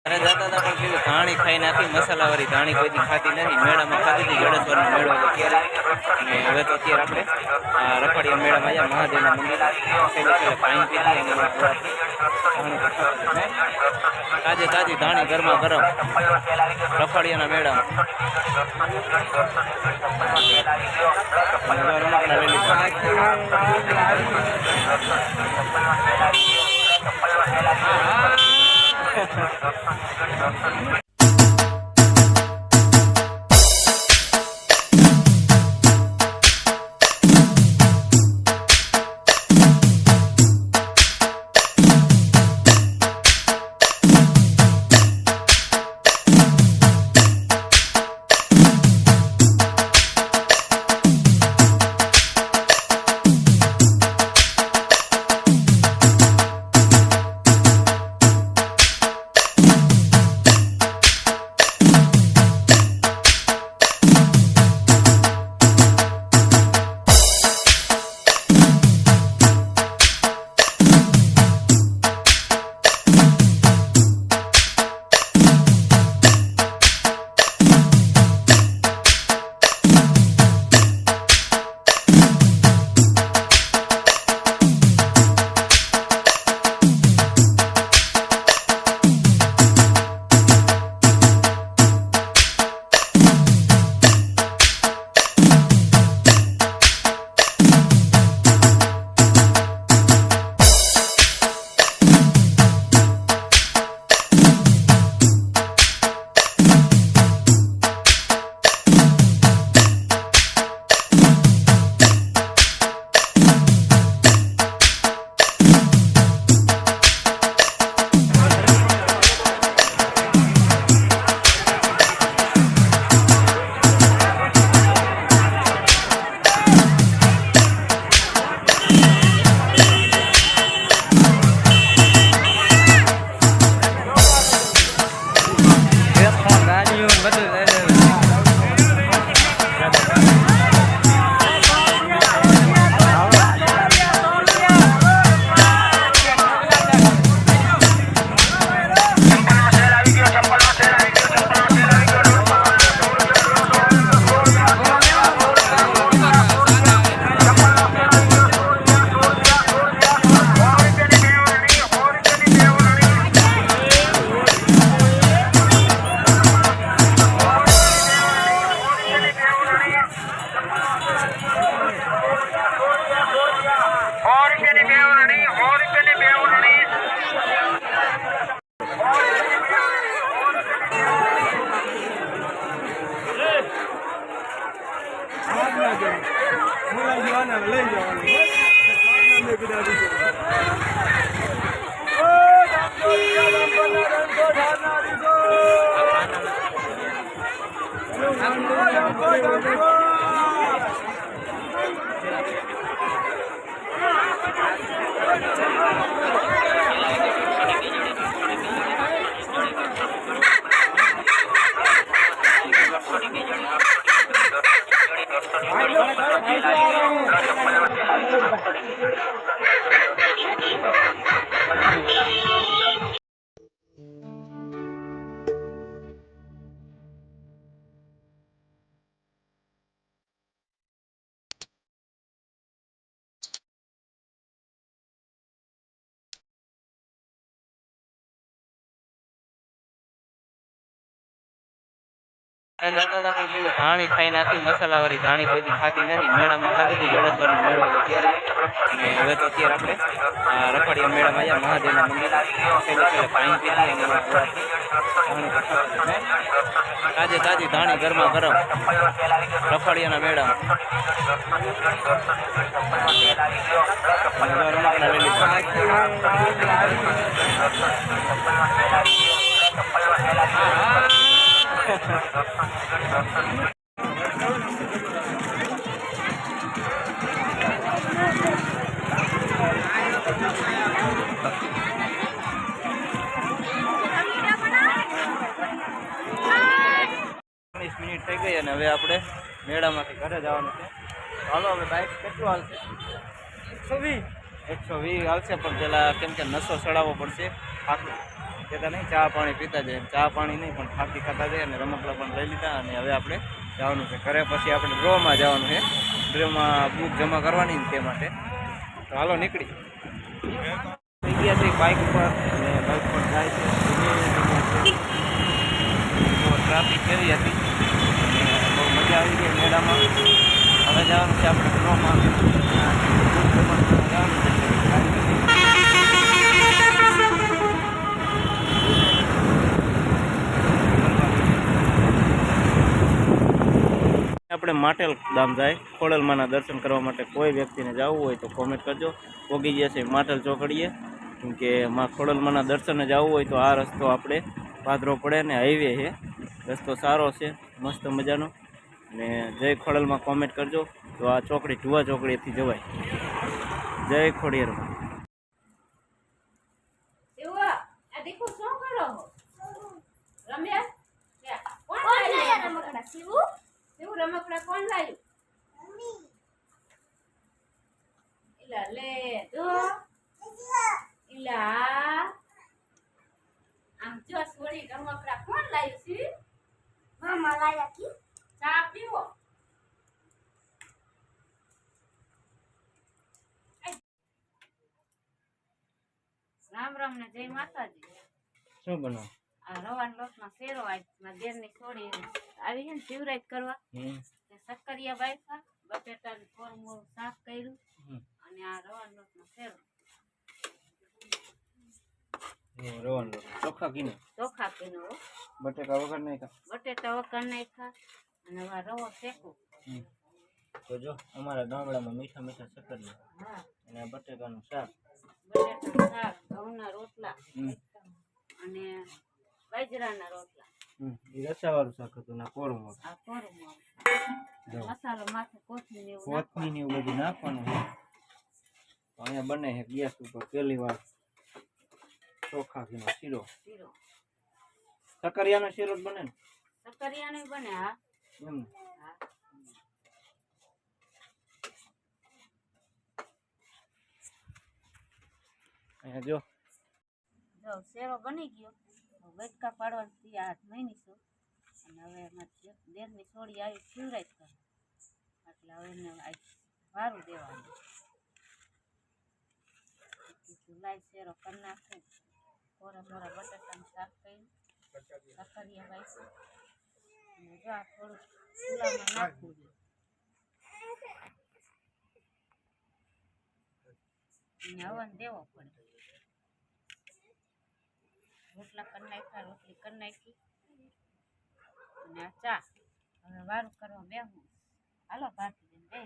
અને જતા હતા પણ કીધું ધાણી ખાઈ નાખી, મસાલાવાળી ધાણી કોઈથી ખાતી નથી. મેળામાં ખાધી હતી, જડેશ્વરનો મેળો હતો ત્યારે. અને હવે તો અત્યારે આપણે રખડિયા મેળામાં આવ્યા, મહાદેવના મંદિર છેલ્લે પાણી પીધી અને તાજે તાજી ધાણી ગરમા ગરમ રખડિયાના મેળામાં લઈ લીધું. ધાણી ખાઈ નાખી, મસાલાવાળી ધાણી કોઈથી ખાતી નથી. મેળામાં ખાધી હતી, જડેશ્વરનો મેળો હતો ત્યારે. અને હવે તો અત્યારે આપણે રખડિયા મેળામાં આવ્યા, મહાદેવના મંદિર છેલ્લે પાણી પીધી અને તાજે તાજી ધાણી ગરમા ગરમ રખડિયાના મેળામાં લઈ લીધું. 20 મિનિટ થઈ ગઈ અને હવે આપણે મેળામાંથી ઘરે જવાનું છે. હાલો હવે બાઇક કેટલું હાલશે? 120 હાલશે, પણ પેલા કેમ કે નસો ચડાવવો પડશે. કહેતા નહીં ચા પાણી પીતા જાય, ચા પાણી નહીં પણ ફાંકી ખાતા જાય. અને રમકડા પણ લઈ લીધા અને હવે આપણે જવાનું છે ઘરે. પછી આપણે ડ્રોમાં જવાનું છે, ડ્રોમાં બુક જમા કરવાની તે માટે. તો હાલો નીકળી થઈ ગયા છે બાઇક ઉપર અને બાઇક પર જાય છે. ટ્રાફિક કેવી હતી અને બહુ મજા આવી ગઈ મેળામાં. હવે જવાનું છે આપણે ડ્રોમાં જવાનું છે. આપણે માટેલ ધામ જાય ખોડલમાના દર્શન કરવા માટે. કોઈ વ્યક્તિને જવું હોય તો કોમેન્ટ કરજો. પોગી જશે માટેલ ચોકડીએ, કેમ કે માં ખોડલમાના દર્શને જવું હોય તો આ રસ્તો આપણે પાદરો પડે ને હાઈવે છે. રસ્તો સારો છે, મસ્ત મજાનો. ને જય ખોડલમાં કોમેન્ટ કરજો. તો આ ચોકડી ઢુવા ચોકડીએથી જવાય. જય ખોડિયારમાં. રમકડા કોણ લાવ્યું? ઇલા લે તો ઇલા આમ જો સોડી રમકડા કોણ લાવ્યું છે? મામા લાવ્યા કી ચા પીવો. રામ રામ ને જય માતાજી. શું બનાવ? આ રવાના લોટમાં શેરો આજમાં દેરની સોડી આવી છે ને શિવરાજ કરવા. સક્કરિયા બાફા, બટેટાનું કોરમોર શાક કર્યું અને આ રવાનો લોટનો શેરો. રવાનો લોટ ચોખા કીનો? ચોખા કીનો. બટેકા વગર નાખ્યા? બટેટા વગર નાખ્યા અને હવે રવો શેકો. તો જો અમારા ગામડામાં મીઠા મીઠા સક્કરિયા. હા. અને બટેકાનું શાક. બટેટાનું શાક, ઘઉંના રોટલા અને બાજરાના રોટલા. એ રસાવાળું શાક હતું ના કોરમોર. આ કોરમોર મસાલો માથે કોથમીર એવું કોથમીર ને એવું બધું નાખવાનું છે. તો અહીંયા બને છે ગેસ ઉપર પહેલી વાર ચોખા ઘીનો શીરો. શીરો સક્કરિયાનો શીરો જ બને ને? સક્કરિયાનો બને. હા એમ. હા. અહીંયા જો શેરો બની ગયો. બેટકા પાડવાની હાથ મહિનીશું અને હવે એમાં દેરની છોડી આવી શિવરાજ કરે એટલે હવે એને વારું દેવાનું. લાઈ શેરો કરી નાખે. થોડા થોડા બટાટાનું શાક કરી સક્કરિયા વાઈશું અને જો આ થોડું ચૂલામાં નાખવું જોઈએ. હવન દેવો પડે. રોટલા કરી નાખ્યા, રોટલી કરી નાખી અને આ ચા. હવે વારું કરવા બેહું. હાલો ભાતી દે